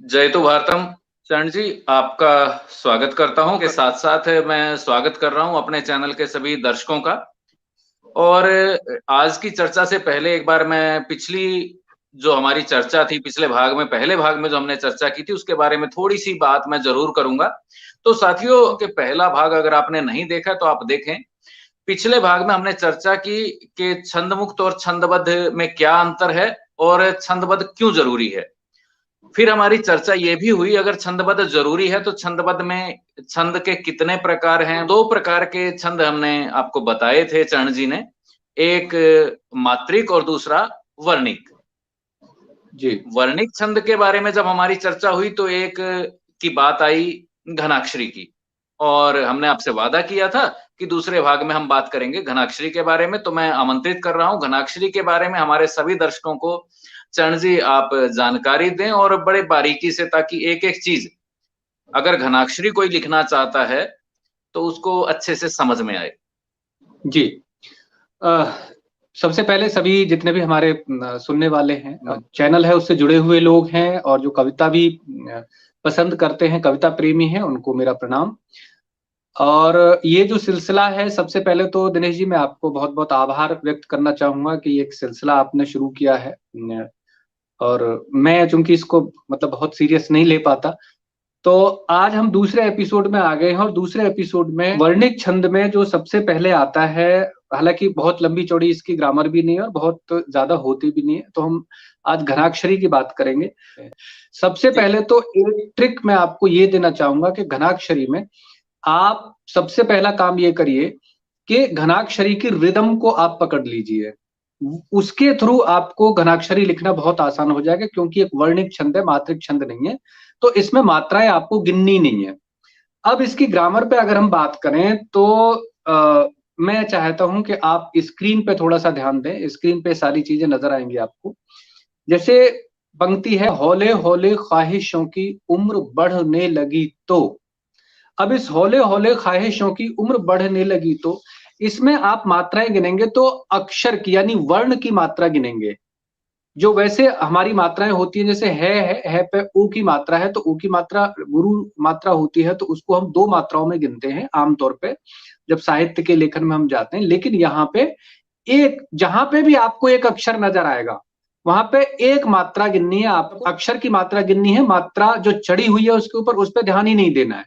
जय तो भारतम। चरण जी, आपका स्वागत करता हूं। के साथ साथ मैं स्वागत कर रहा हूं अपने चैनल के सभी दर्शकों का। और आज की चर्चा से पहले एक बार मैं पिछली जो हमारी चर्चा थी, पिछले भाग में, पहले भाग में जो हमने चर्चा की थी, उसके बारे में थोड़ी सी बात मैं जरूर करूंगा। तो साथियों, के पहला भाग अगर आपने नहीं देखा तो आप देखें। पिछले भाग में हमने चर्चा की कि छंद मुक्त और छंदबद्ध में क्या अंतर है और छंदबद्ध क्यों जरूरी है। फिर हमारी चर्चा ये भी हुई, अगर छंदबद्ध जरूरी है तो छंदबद्ध में छंद के कितने प्रकार हैं। दो प्रकार के छंद हमने आपको बताए थे चरण जी ने, एक मात्रिक और दूसरा वर्णिक। जी। वर्णिक छंद के बारे में जब हमारी चर्चा हुई तो एक की बात आई घनाक्षरी की, और हमने आपसे वादा किया था कि दूसरे भाग में हम बात करेंगे घनाक्षरी के बारे में। तो मैं आमंत्रित कर रहा हूं घनाक्षरी के बारे में हमारे सभी दर्शकों को। चरण जी, आप जानकारी दें और बड़े बारीकी से, ताकि एक एक चीज अगर घनाक्षरी कोई लिखना चाहता है तो उसको अच्छे से समझ में आए। जी। सबसे पहले सभी जितने भी हमारे सुनने वाले हैं, चैनल है उससे जुड़े हुए लोग हैं और जो कविता भी पसंद करते हैं, कविता प्रेमी हैं, उनको मेरा प्रणाम। और ये जो सिलसिला है, सबसे पहले तो दिनेश जी मैं आपको बहुत-बहुत आभार व्यक्त करना चाहूँगा कि एक सिलसिला आपने शुरू किया है। और मैं चूँकि इसको मतलब बहुत सीरियस नहीं ले पाता, तो आज हम दूसरे एपिसोड में आ गए हैं और दूसरे एपिसोड में वर्णिक छंद में जो सबसे पहले आता है, हालांकि बहुत लंबी चौड़ी इसकी ग्रामर भी नहीं है और बहुत ज्यादा होती भी नहीं है, तो हम आज घनाक्षरी की बात करेंगे। सबसे पहले तो एक ट्रिक मैं आपको ये देना चाहूंगा कि घनाक्षरी में आप सबसे पहला काम ये करिए कि घनाक्षरी की रिदम को आप पकड़ लीजिए। उसके थ्रू आपको घनाक्षरी लिखना बहुत आसान हो जाएगा, क्योंकि एक वर्णिक छंद है, मात्रिक छंद नहीं है, तो इसमें मात्राएं आपको गिननी नहीं है। अब इसकी ग्रामर पे अगर हम बात करें तो मैं चाहता हूं कि आप स्क्रीन पे थोड़ा सा ध्यान दें। स्क्रीन पे सारी चीजें नजर आएंगी आपको। जैसे पंक्ति है, हौले हौले ख्वाहिशों की उम्र बढ़ने लगी तो। अब इस हौले हौले ख्वाहिशों की उम्र बढ़ने लगी तो इसमें आप मात्राएं गिनेंगे तो अक्षर की यानी वर्ण की मात्रा गिनेंगे। जो वैसे हमारी मात्राएं होती हैं, जैसे है पे ओ की मात्रा है, तो ओ की मात्रा गुरु मात्रा होती है, तो उसको हम दो मात्राओं में गिनते हैं आमतौर पे जब साहित्य के लेखन में हम जाते हैं। लेकिन यहाँ पे एक, जहां पे भी आपको एक अक्षर नजर आएगा वहां पे एक मात्रा गिननी है, आपको अक्षर की मात्रा गिननी है। मात्रा जो चढ़ी हुई है उसके ऊपर, उस पर ध्यान ही नहीं देना है।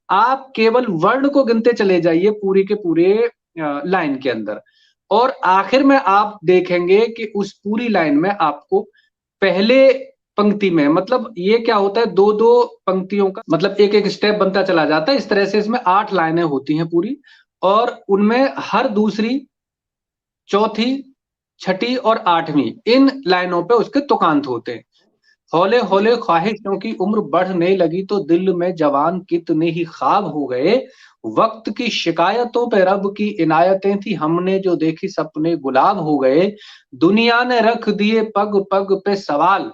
आप केवल वर्ण को गिनते चले जाइए पूरी के पूरे लाइन के अंदर, और आखिर में आप देखेंगे कि उस पूरी लाइन में आपको पहले पंक्ति में, मतलब ये क्या होता है, दो दो पंक्तियों का मतलब एक एक स्टेप बनता चला जाता है। इस तरह से इसमें 8 लाइनें होती हैं पूरी, और उनमें हर दूसरी, चौथी, छठी और आठवीं इन लाइनों पे उसके तुकांत होते हैं। हौले हौले ख्वाहिशों की उम्र बढ़ने लगी तो दिल में जवान कितने ही ख्वाब हो गए। वक्त की शिकायतों पे रब की इनायतें थी, हमने जो देखी सपने गुलाब हो गए। दुनिया ने रख दिए पग पग पे सवाल,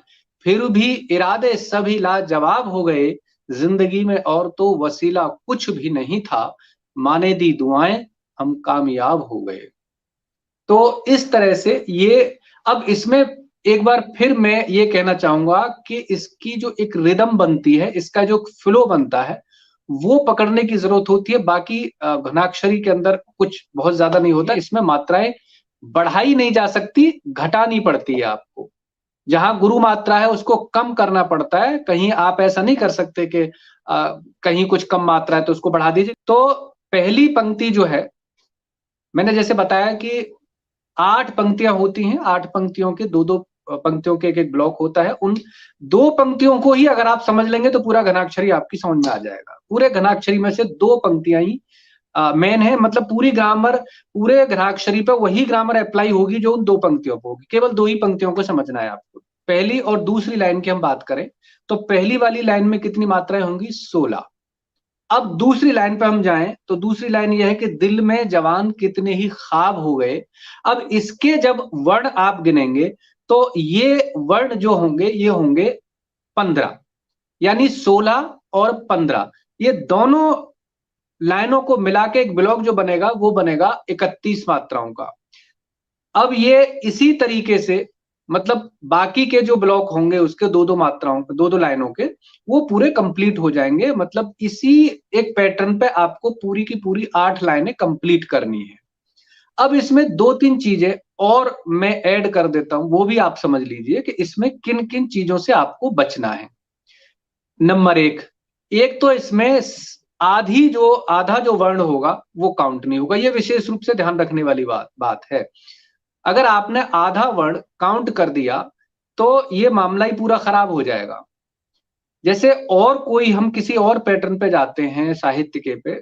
फिर भी इरादे सभी लाजवाब हो गए। जिंदगी में और तो वसीला कुछ भी नहीं था, माने दी दुआएं हम कामयाब हो गए। तो इस तरह से ये, अब इसमें एक बार फिर मैं ये कहना चाहूंगा कि इसकी जो एक रिदम बनती है, इसका जो फ्लो बनता है, वो पकड़ने की जरूरत होती है। बाकी घनाक्षरी के अंदर कुछ बहुत ज्यादा नहीं होता। इसमें मात्राएं बढ़ाई नहीं जा सकती, घटानी पड़ती है आपको। जहां गुरु मात्रा है उसको कम करना पड़ता है। कहीं आप ऐसा नहीं कर सकते कि कहीं कुछ कम मात्रा है तो उसको बढ़ा दीजिए। तो पहली पंक्ति जो है, मैंने जैसे बताया कि 8 पंक्तियां होती हैं, 8 पंक्तियों के दो दो पंक्तियों के एक एक ब्लॉक होता है। उन दो पंक्तियों को ही अगर आप समझ लेंगे तो पूरा घनाक्षरी आपकी समझ में आ जाएगा। पूरे घनाक्षरी में से दो पंक्तियां ही मेन है, मतलब पूरी ग्रामर, पूरे घनाक्षरी पे वही ग्रामर अप्लाई होगी जो उन दो पंक्तियों पर होगी। केवल दो ही पंक्तियों को समझना है आपको। पहली और दूसरी लाइन की हम बात करें तो पहली वाली लाइन में कितनी मात्राएं होंगी? 16। अब दूसरी लाइन पे हम जाएं तो दूसरी लाइन यह है कि दिल में जवान कितने ही ख्वाब हो गए। अब इसके जब वर्ण आप गिनेंगे तो ये वर्ण जो होंगे ये होंगे 15, यानी 16 और 15, ये दोनों लाइनों को मिला के एक ब्लॉक जो बनेगा वो बनेगा 31 मात्राओं का। अब ये इसी तरीके से मतलब बाकी के जो ब्लॉक होंगे उसके दो दो मात्राओं दो दो लाइनों के, वो पूरे कंप्लीट हो जाएंगे। मतलब इसी एक पैटर्न पे आपको पूरी की पूरी 8 लाइनें कंप्लीट करनी है। अब इसमें 2-3 चीजें और मैं ऐड कर देता हूं, वो भी आप समझ लीजिए कि इसमें किन किन चीजों से आपको बचना है। नंबर एक तो इसमें आधा जो वर्ण होगा वो काउंट नहीं होगा। ये विशेष रूप से ध्यान रखने वाली बात है। अगर आपने आधा वर्ण काउंट कर दिया तो ये मामला ही पूरा खराब हो जाएगा। जैसे और कोई हम किसी और पैटर्न पे जाते हैं, साहित्य के पे,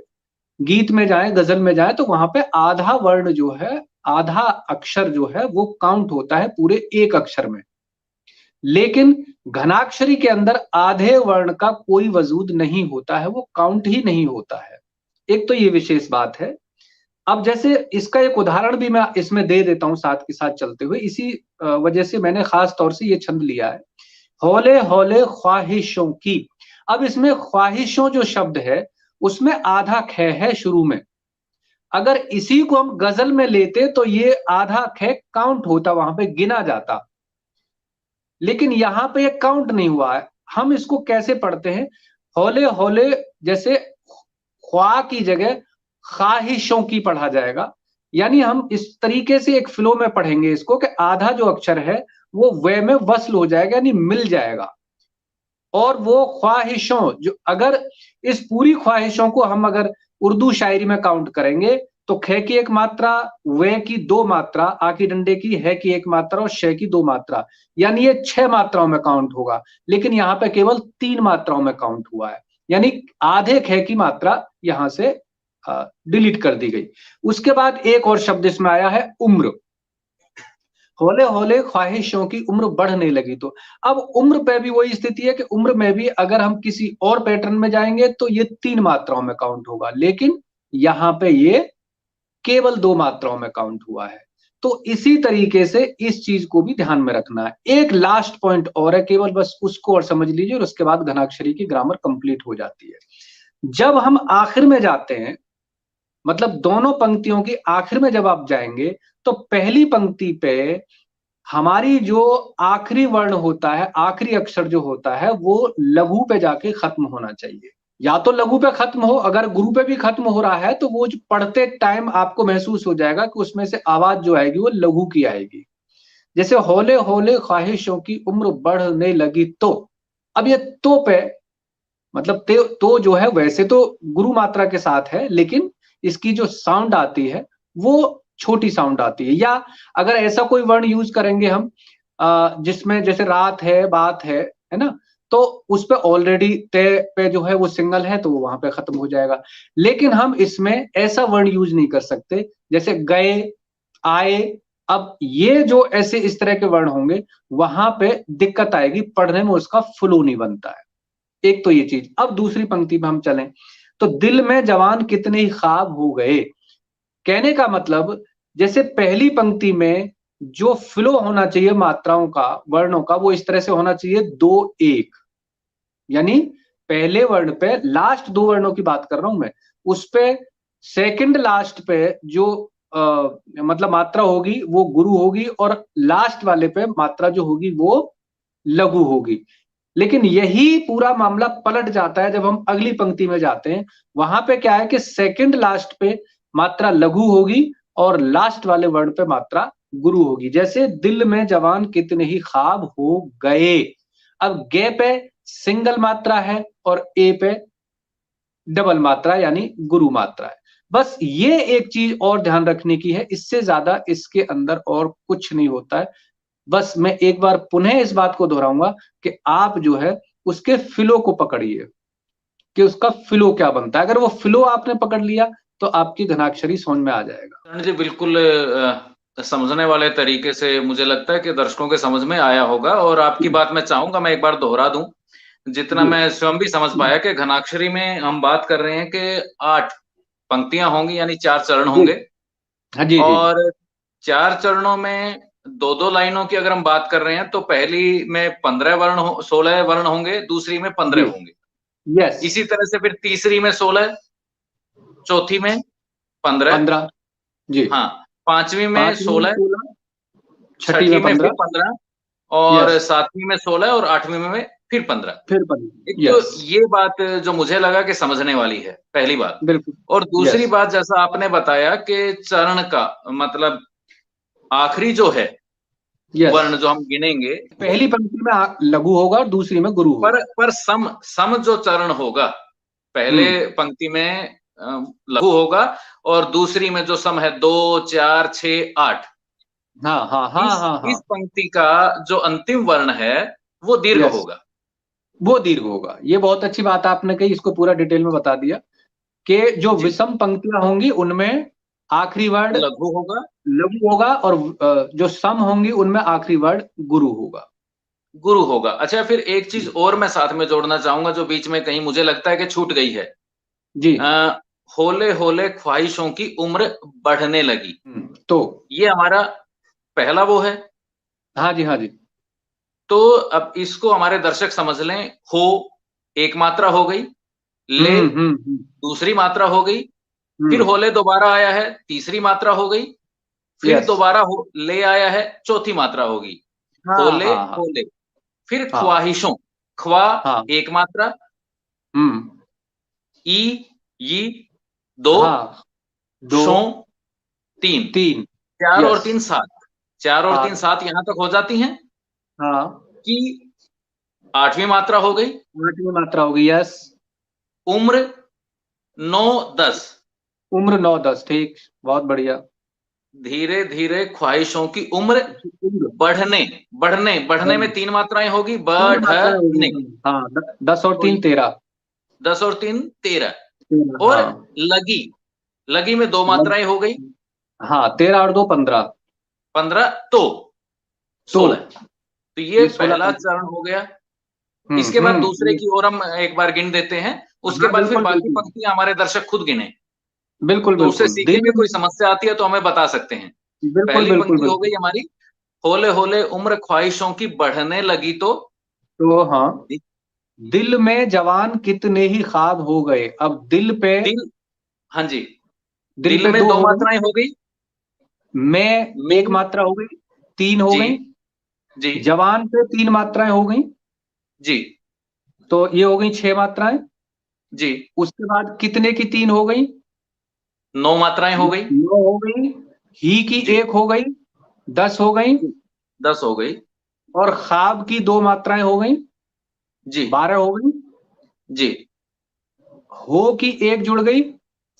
गीत में जाए, गजल में जाए, तो वहां पे आधा वर्ण जो है, आधा अक्षर जो है वो काउंट होता है पूरे एक अक्षर में। लेकिन घनाक्षरी के अंदर आधे वर्ण का कोई वजूद नहीं होता है, वो काउंट ही नहीं होता है। एक तो ये विशेष बात है। अब जैसे इसका एक उदाहरण भी मैं इसमें दे देता हूं साथ के साथ चलते हुए, इसी वजह से मैंने खास तौर से ये छंद लिया है। हौले हौले ख्वाहिशों की। अब इसमें ख्वाहिशों जो शब्द है उसमें आधा ख है शुरू में। अगर इसी को हम गजल में लेते तो ये आधा ख काउंट होता, वहां पे गिना जाता। लेकिन यहां पे ये काउंट नहीं हुआ है। हम इसको कैसे पढ़ते हैं? हौले हौले, जैसे ख्वा की जगह ख्वाहिशों की पढ़ा जाएगा। यानी हम इस तरीके से एक फ्लो में पढ़ेंगे इसको कि आधा जो अक्षर है वो वे में वस्ल हो जाएगा, यानी मिल जाएगा। और वो ख्वाहिशों जो, अगर इस पूरी ख्वाहिशों को हम अगर उर्दू शायरी में काउंट करेंगे तो ख की एक मात्रा, वे की 2 मात्रा, आ की डंडे की, है की 1 मात्रा और श की 2 मात्रा, यानी ये 6 मात्राओं में काउंट होगा। लेकिन यहाँ पे केवल 3 मात्राओं में काउंट हुआ है, यानी आधे ख की मात्रा यहां से डिलीट कर दी गई। उसके बाद एक और शब्द इसमें आया है उम्र। हौले हौले ख्वाहिशों की उम्र बढ़ने लगी। तो अब उम्र पे भी वही स्थिति है कि उम्र में भी अगर हम किसी और पैटर्न में जाएंगे तो ये 3 मात्राओं में काउंट होगा, लेकिन यहां पे ये केवल 2 मात्राओं में काउंट हुआ है। तो इसी तरीके से इस चीज को भी ध्यान में रखना है। एक लास्ट पॉइंट और है, केवल बस उसको और समझ लीजिए और उसके बाद घनाक्षरी की ग्रामर कंप्लीट हो जाती है। जब हम आखिर में जाते हैं, मतलब दोनों पंक्तियों की आखिर में जब आप जाएंगे तो पहली पंक्ति पे हमारी जो आखिरी वर्ण होता है, आखिरी अक्षर जो होता है, वो लघु पे जाके खत्म होना चाहिए। या तो लघु पे खत्म हो, अगर गुरु पे भी खत्म हो रहा है तो वो जो पढ़ते टाइम आपको महसूस हो जाएगा कि उसमें से आवाज जो आएगी वो लघु की आएगी। जैसे हौले हौले ख्वाहिशों की उम्र बढ़ने लगी तो, अब ये तो पे, मतलब तो जो है वैसे तो गुरु मात्रा के साथ है, लेकिन इसकी जो साउंड आती है वो छोटी साउंड आती है। या अगर ऐसा कोई वर्ण यूज करेंगे हम जिसमें जैसे रात है, बात है ना, तो उस पे ऑलरेडी ते पे जो है वो सिंगल है तो वो वहां पे खत्म हो जाएगा। लेकिन हम इसमें ऐसा वर्ण यूज नहीं कर सकते जैसे गए, आए। अब ये जो ऐसे इस तरह के वर्ण होंगे वहां पे दिक्कत आएगी, पढ़ने में उसका फ्लो नहीं बनता है। एक तो ये चीज। अब दूसरी पंक्ति में हम चलें तो दिल में जवान कितने ही ख्वाब हो गए। कहने का मतलब, जैसे पहली पंक्ति में जो फ्लो होना चाहिए मात्राओं का, वर्णों का, वो इस तरह से होना चाहिए 2-1, यानी पहले वर्ण पे लास्ट 2 वर्णों की बात कर रहा हूं मैं, उस पे सेकंड लास्ट पे जो मतलब मात्रा होगी वो गुरु होगी और लास्ट वाले पे मात्रा जो होगी वो लघु होगी। लेकिन यही पूरा मामला पलट जाता है जब हम अगली पंक्ति में जाते हैं। वहां पे क्या है कि सेकंड लास्ट पे मात्रा लघु होगी और लास्ट वाले वर्ड पे मात्रा गुरु होगी। जैसे दिल में जवान कितने ही ख्वाब हो गए। अब गे पे सिंगल मात्रा है और ए पे डबल मात्रा यानी गुरु मात्रा है। बस ये एक चीज और ध्यान रखने की है, इससे ज्यादा इसके अंदर और कुछ नहीं होता है। बस मैं एक बार पुनः इस बात को दोहराऊंगा कि आप जो है उसके फ्लो को पकड़िए कि उसका फ्लो क्या बनता है। अगर वो फ्लो आपने पकड़ लिया तो आपकी घनाक्षरी समझ में आ जाएगा। जी बिल्कुल समझने वाले तरीके से मुझे लगता है कि दर्शकों के समझ में आया होगा। और आपकी बात मैं चाहूंगा मैं एक बार दोहरा दूं, जितना जी मैं स्वयं भी समझ पाया कि घनाक्षरी में हम बात कर रहे हैं कि 8 पंक्तियां होंगी, यानी 4 चरण जी। होंगे। हाँ जी जी। और 4 चरणों में 2-2 लाइनों की अगर हम बात कर रहे हैं तो पहली में 16 वर्ण होंगे, दूसरी में 15 जी। होंगे। यस। इसी तरह से फिर तीसरी में 16, चौथी में 15, 15। जी। हाँ, पांचवी में पांचवी में 16, 16, छठी छठी में में फिर 15। 15 और यस, 7वीं में 16 और 8वीं में फिर 15। फिर 15। एक तो यस, ये बात जो मुझे लगा कि समझने वाली है, पहली बात। बिल्कुल। और दूसरी यस, बात, जैसा आपने बताया कि चरण का मतलब आखिरी जो है यस। वर्ण जो हम गिनेंगे वो पहली पंक्ति में लघु होगा और दूसरी में गुरु होगा। पर सम जो चरण होगा, पहले हम्म। पंक्ति में लघु होगा और दूसरी में जो सम है 2 4 6 8, हाँ हाँ हाँ हाँ इस हाँ। पंक्ति का जो अंतिम वर्ण है वो दीर्घ यस, होगा। वो दीर्घ होगा। ये बहुत अच्छी बात आपने कही, इसको पूरा डिटेल में बता दिया कि जो जी, विषम पंक्तियां होंगी उनमें आखिरी वर्ड लघु होगा, लघु होगा, और जो सम होंगी उनमें आखिरी वर्ड गुरु होगा। गुरु होगा। अच्छा, फिर एक चीज और मैं साथ में जोड़ना चाहूंगा जो बीच में कहीं मुझे लगता है कि छूट गई है। जी। होले होले ख्वाहिशों की उम्र बढ़ने लगी, तो ये हमारा पहला वो है। हाँ जी, हाँ जी। तो अब इसको हमारे दर्शक समझ लें। हो एक मात्रा हो गई, ले हम्म। दूसरी मात्रा हो गई, फिर हम्म। होले दोबारा आया है, तीसरी मात्रा हो गई, फिर यस। दोबारा हो ले आया है, चौथी मात्रा होगी। हाँ होले हाँ हाँ होले, फिर हाँ ख्वाहिशों, ख्वा हाँ। एक मात्रा, हम्म। ई ई दो, हाँ, दो, शों तीन, तीन। 4 और यस। 3 7, 4 और 3 सात। 7 यहां तक हो जाती हैं हाँ, कि 8वीं मात्रा हो गई। आठवीं मात्रा होगी। यस। उम्र 9 10, उम्र 9 10, ठीक। बहुत बढ़िया। धीरे धीरे ख्वाहिशों की उम्र उम्र बढ़ने बढ़ने बढ़ने में बढ़- 3 मात्राएं होगी, तीन मात्राएं बढ़ने। होगी। हाँ, 10 और तो 3 13। 10 और 3 13, 13, और हाँ। लगी, लगी में 2 लग, मात्राएं हो गई, हाँ, 13 और 2 15। 15, तो तो 16। तो ये ये 16 पहला पंक्ति। चरण हो गया। इसके बाद दूसरे की ओर हम एक बार गिन देते हैं, उसके हाँ, बाद फिर बिल्कुल बाकी बिल्कुल। पंक्तियां हमारे दर्शक खुद गिने, बिल्कुल तो उससे बिल्कुल। सीखने में कोई समस्या आती है तो हमें बता सकते हैं। बिल्कुल पहली बिल्कुल पंक्ति हो बिल्कुल। गई हमारी, होले होले उम्र ख्वाहिशों की बढ़ने लगी तो तो हाँ, दिल में जवान कितने ही ख्वाब हो गए। अब दिल पे, दिल, हाँ जी, दिल दिल पे में दो 2 हो गई, मात्राएं हो गई, में एक में, मात्रा हो गई, 3 हो जी गई। जी जवान पे 3 मात्राएं हो गई, जी तो ये हो गई 6 मात्राएं। जी, उसके बाद कितने की 3 हो गई, 9 मात्राएं हो गई, 9 हो गई। ही की जी 1 हो गई, 10 हो गई। जी, 10 हो गई, और ख्वाब की 2 मात्राएं हो गई, जी 12 हो गई। जी, हो की 1 जुड़ गई,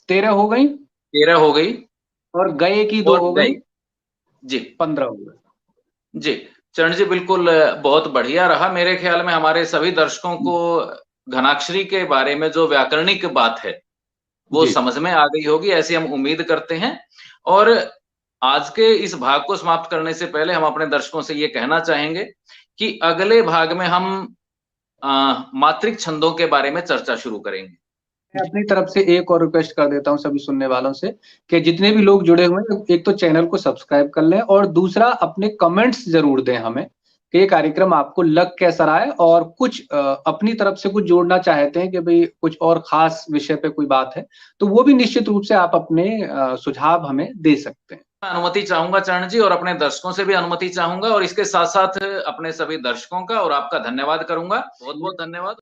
13 हो गई। 13 हो गई, और गए की 2 और हो गए, गई, जी 15 हो गए। जी। चरण जी, बिल्कुल बहुत बढ़िया रहा। मेरे ख्याल में हमारे सभी दर्शकों को घनाक्षरी के बारे में जो व्याकरणिक बात है वो जी। समझ में आ गई होगी, ऐसी हम उम्मीद करते हैं। और आज के इस भाग को समाप्त करने से पहले हम अपने दर्शकों से ये कहना चाहेंगे कि अगले भाग में हम मात्रिक छंदों के बारे में चर्चा शुरू करेंगे। मैं अपनी तरफ से एक और रिक्वेस्ट कर देता हूं सभी सुनने वालों से कि जितने भी लोग जुड़े हुए हैं, एक तो चैनल को सब्सक्राइब कर लें, और दूसरा अपने कमेंट्स जरूर दें हमें कि ये कार्यक्रम आपको लग कैसा रहा है, और कुछ अपनी तरफ से कुछ जोड़ना चाहते हैं कि भाई कुछ और खास विषय पे कोई बात है, तो वो भी निश्चित रूप से आप अपने सुझाव हमें दे सकते हैं। मैं अनुमति चाहूंगा चरण जी, और अपने दर्शकों से भी अनुमति चाहूंगा, और इसके साथ साथ अपने सभी दर्शकों का और आपका धन्यवाद करूंगा। बहुत बहुत धन्यवाद।